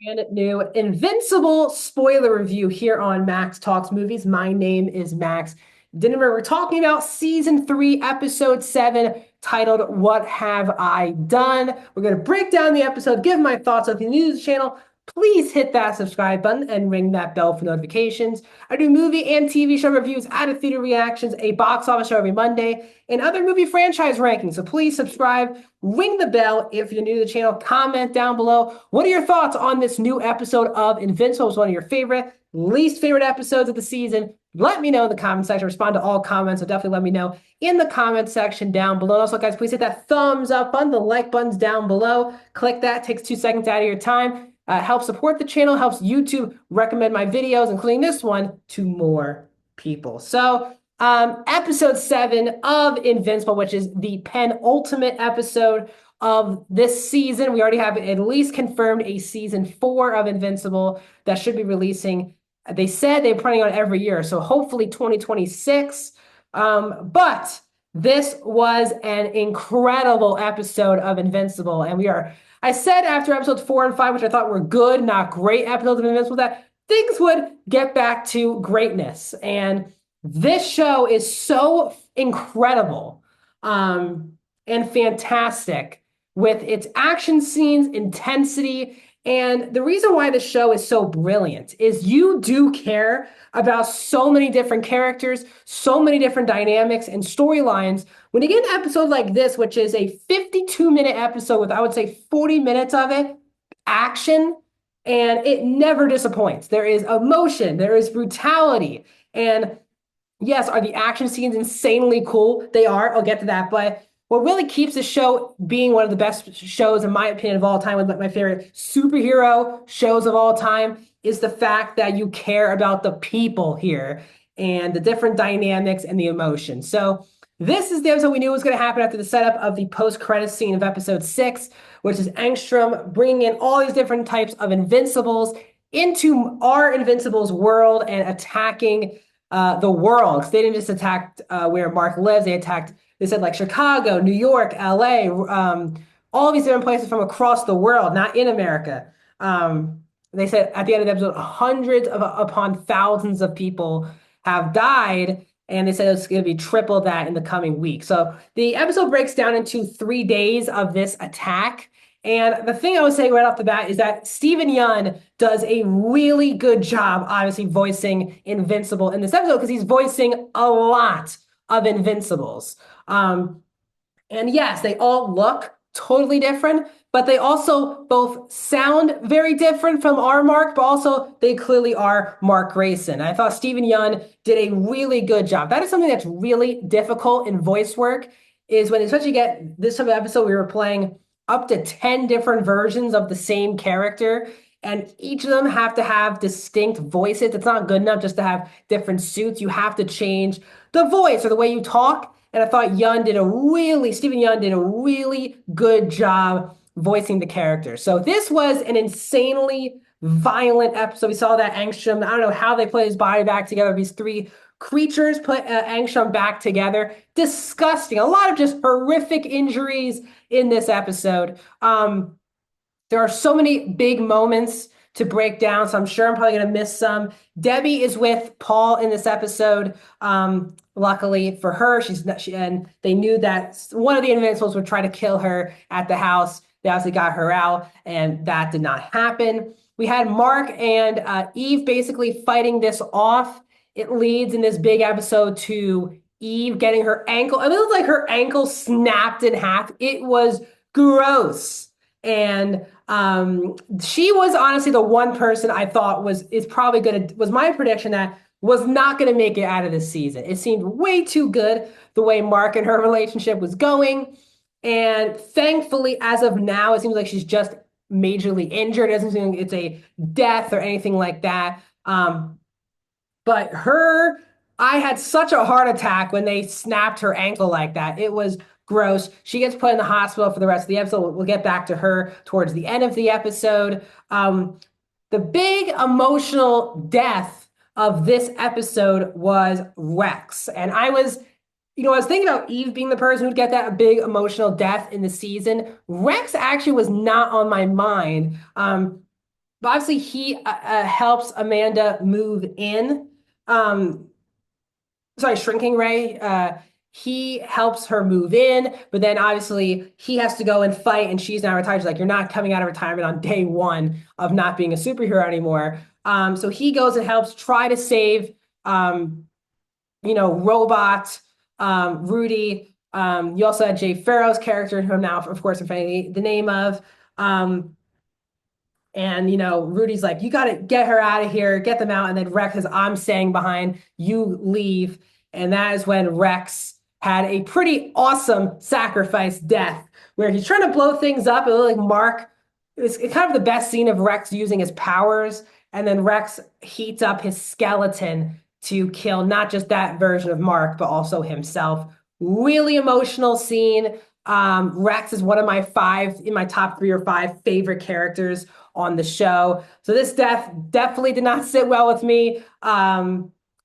brand new Invincible spoiler review here on Max Talks Movies. My name is Max. We're talking about season 3, episode 7, titled What Have I Done? We're going to break down the episode, give my thoughts. So if you're new to the channel, please hit that subscribe button and ring that bell for notifications. I do movie and TV show reviews, out of theater reactions, a box office show every Monday, and other movie franchise rankings. So please subscribe, ring the bell if you're new to the channel, comment down below. What are your thoughts on this new episode of Invincible? It's one of your least favorite episodes of the season. Let me know in the comment section. Respond to all comments, so definitely let me know in the comment section down below. Also, guys, please hit that thumbs up button. The like button's down below. Click that. Takes 2 seconds out of your time. Helps support the channel, helps YouTube recommend my videos, including this one, to more people. So, episode 7 of Invincible, which is the penultimate episode of this season. We already have at least confirmed a season 4 of Invincible that should be releasing. They said they're planning on every year, so hopefully 2026. But this was an incredible episode of Invincible, and I said after episodes 4 and 5, which I thought were good, not great episodes of Invincible, that things would get back to greatness. And this show is so incredible and fantastic with its action scenes, intensity. And the reason why the show is so brilliant is you do care about so many different characters, so many different dynamics and storylines. When you get an episode like this, which is a 52-minute episode with, I would say, 40 minutes of it, action, and it never disappoints. There is emotion, there is brutality, and yes, are the action scenes insanely cool? They are. I'll get to that. But what really keeps the show being one of the best shows, in my opinion, of all time, one of my favorite superhero shows of all time, is the fact that you care about the people here and the different dynamics and the emotion. So this is the episode we knew was going to happen after the setup of the post-credit scene of episode 6, which is Angstrom bringing in all these different types of Invincibles into our Invincibles world and attacking the world. They didn't just attack where Mark lives. They said like Chicago, New York, LA, all these different places from across the world, not in America. They said at the end of the episode, hundreds upon thousands of people have died. And they said it's going to be triple that in the coming week. So the episode breaks down into 3 days of this attack. And the thing I would say right off the bat is that Steven Yeun does a really good job, obviously, voicing Invincible in this episode because he's voicing a lot of Invincibles. And yes, they all look totally different, but they also both sound very different from our Mark, but also they clearly are Mark Grayson. I thought Steven Yeun did a really good job. That is something that's really difficult in voice work, is when especially you get this type of episode, we were playing up to 10 different versions of the same character, and each of them have to have distinct voices. It's not good enough just to have different suits. You have to change the voice or the way you talk. And I thought Steven Yeun did a really good job voicing the character. So this was an insanely violent episode. We saw that Angstrom, I don't know how they put his body back together. These 3 creatures put Angstrom back together. Disgusting. A lot of just horrific injuries in this episode. There are so many big moments to break down, so I'm sure I'm probably going to miss some. Debbie is with Paul in this episode. Luckily for her, and they knew that one of the Invincibles would try to kill her at the house. They obviously got her out, and that did not happen. We had Mark and Eve basically fighting this off. It leads in this big episode to Eve getting her ankle. I mean, it was like her ankle snapped in half. It was gross. And she was honestly the one person I thought was my prediction that was not going to make it out of this season. It seemed way too good the way Mark and her relationship was going. And thankfully, as of now, it seems like she's just majorly injured. It doesn't seem like it's a death or anything like that. But I had such a heart attack when they snapped her ankle like that. It was gross. She gets put in the hospital for the rest of the episode. We'll get back to her towards the end of the episode. The big emotional death of this episode was Rex. And I was thinking about Eve being the person who'd get that big emotional death in the season. Rex actually was not on my mind. But obviously, he helps Amanda move in. Um, sorry, Shrinking Ray. He helps her move in, but then obviously he has to go and fight, and she's now retired. She's like, "You're not coming out of retirement on day one of not being a superhero anymore." So he goes and helps try to save, Robot, Rudy. You also had Jay Farrow's character, who I'm now, of course, I'm forgetting the name of. Um, and Rudy's like, you got to get her out of here, get them out. And then Rex says, I'm staying behind, you leave. And that is when Rex had a pretty awesome sacrifice death where he's trying to blow things up. It looked like Mark, it's kind of the best scene of Rex using his powers. And then Rex heats up his skeleton to kill not just that version of Mark, but also himself. Really emotional scene. Rex is one of my top 3 or 5 favorite characters on the show. So this death definitely did not sit well with me.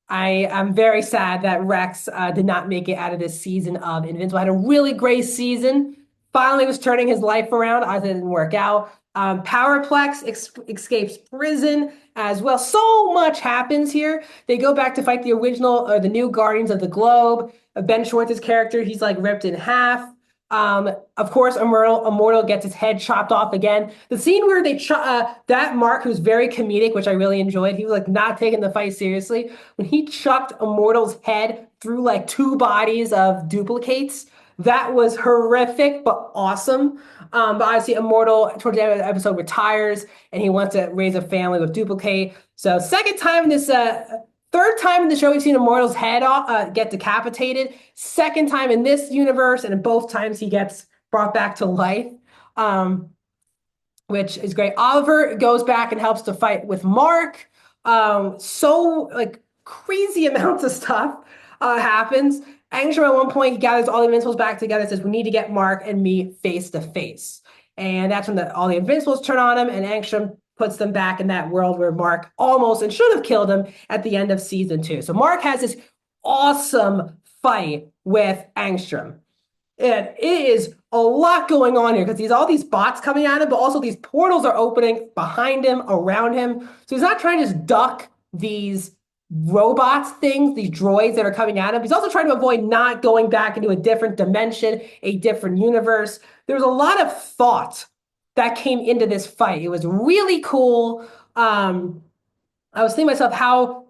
I am very sad that Rex did not make it out of this season of Invincible. Had a really great season. Finally was turning his life around. I didn't work out. Powerplex escapes prison as well. So much happens here. They go back to fight the original or the new Guardians of the Globe. Ben Schwartz's character, he's like ripped in half. Of course, Immortal gets his head chopped off again. The scene where that Mark, who's very comedic, which I really enjoyed, he was like not taking the fight seriously. When he chucked Immortal's head through like 2 bodies of duplicates, that was horrific but awesome. But obviously, Immortal towards the end of the episode retires and he wants to raise a family with Duplicate. So, third time in the show we've seen Immortal's head get decapitated. Second time in this universe, and in both times he gets brought back to life, which is great. Oliver goes back and helps to fight with Mark. So like crazy amounts of stuff happens. Angstrom at one point he gathers all the Invincibles back together and says, "We need to get Mark and me face to face." And that's when all the Invincibles turn on him, and Angstrom puts them back in that world where Mark almost and should have killed him at the end of season 2. So Mark has this awesome fight with Angstrom. And it is a lot going on here because he's all these bots coming at him, but also these portals are opening behind him, around him. So he's not trying to just duck these robots things, these droids that are coming at him. He's also trying to avoid not going back into a different dimension, a different universe. There was a lot of thought that came into this fight. It was really cool. I was thinking to myself how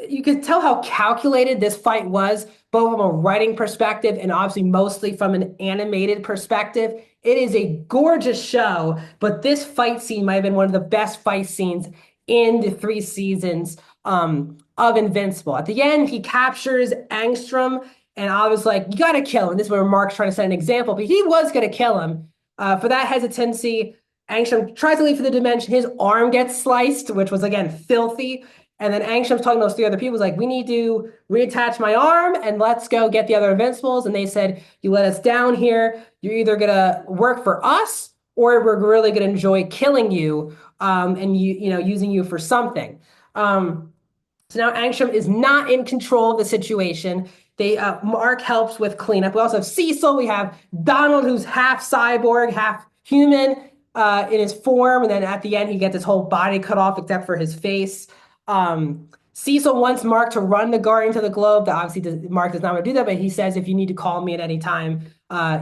you could tell how calculated this fight was, both from a writing perspective and obviously mostly from an animated perspective. It is a gorgeous show, but this fight scene might have been one of the best fight scenes in the 3 seasons of Invincible. At the end, he captures Angstrom, and I was like, you got to kill him. This is where Mark's trying to set an example, but he was going to kill him. For that hesitancy, Angstrom tries to leave for the dimension. His arm gets sliced, which was, again, filthy. And then Angstrom's talking to those 3 other people, like, we need to reattach my arm and let's go get the other Invincibles. And they said, you let us down here. You're either going to work for us or we're really going to enjoy killing you and using you for something. So now Angstrom is not in control of the situation. Mark helps with cleanup. We also have Cecil. We have Donald, who's half cyborg, half human in his form. And then at the end, he gets his whole body cut off except for his face. Cecil wants Mark to run the Guardians of the Globe. Obviously, Mark does not want to do that, but he says, if you need to call me at any time,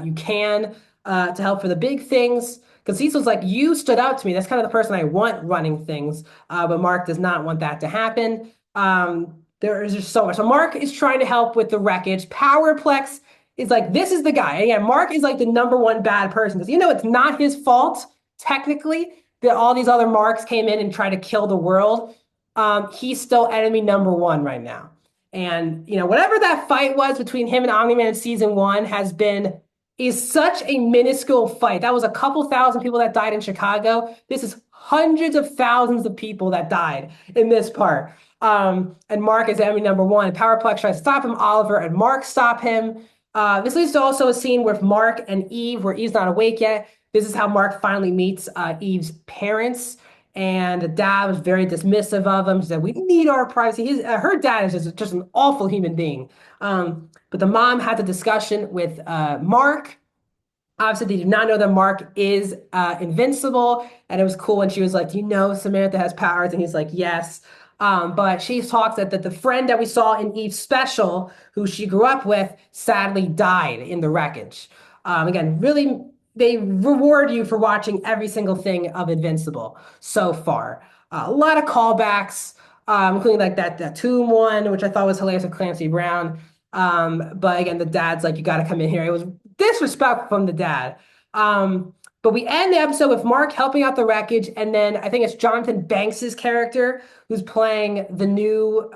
you can to help for the big things. Because Cecil's like, you stood out to me. That's kind of the person I want running things. But Mark does not want that to happen. There is just so much. So Mark is trying to help with the wreckage. Powerplex is like, this is the guy. And yeah, Mark is like the #1 bad person because it's not his fault, technically, that all these other Marks came in and tried to kill the world. He's still enemy #1 right now. And, whatever that fight was between him and Omni-Man in season 1 is such a minuscule fight. That was a couple thousand people that died in Chicago. This is hundreds of thousands of people that died in this part. And Mark is enemy #1. Powerplex tries to stop him. Oliver and Mark stop him. This leads to also a scene with Mark and Eve, where Eve's not awake yet. This is how Mark finally meets Eve's parents. And the dad was very dismissive of him. She said, we need our privacy. Her dad is just an awful human being. But the mom had the discussion with Mark. Obviously, they did not know that Mark is invincible, and it was cool when she was like, "You know, Samantha has powers," and he's like, "Yes." But she talks that the friend that we saw in Eve's special, who she grew up with, sadly died in the wreckage. Again, really, they reward you for watching every single thing of Invincible so far. A lot of callbacks, including like that tomb one, which I thought was hilarious with Clancy Brown. But again, the dad's like, "You got to come in here." It was disrespectful from the dad. But we end the episode with Mark helping out the wreckage, and then I think it's Jonathan Banks's character who's playing the new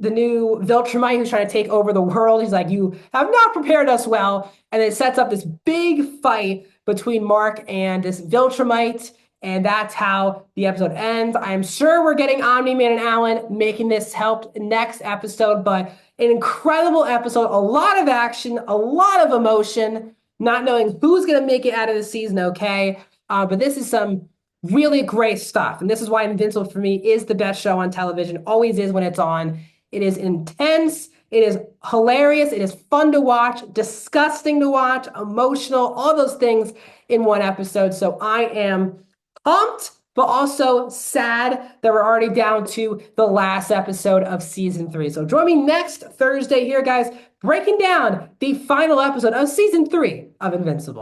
Viltrumite who's trying to take over the world. He's like, "You have not prepared us well." And it sets up this big fight between Mark and this Viltrumite. And that's how the episode ends. I am sure we're getting Omni-Man and Alan making this help next episode, but an incredible episode, a lot of action, a lot of emotion, not knowing who's going to make it out of the season, okay? But this is some really great stuff. And this is why Invincible for me is the best show on television, always is when it's on. It is intense. It is hilarious. It is fun to watch, disgusting to watch, emotional, all those things in one episode. So I am pumped, but also sad that we're already down to the last episode of season 3. So join me next Thursday here, guys, breaking down the final episode of season 3 of Invincible.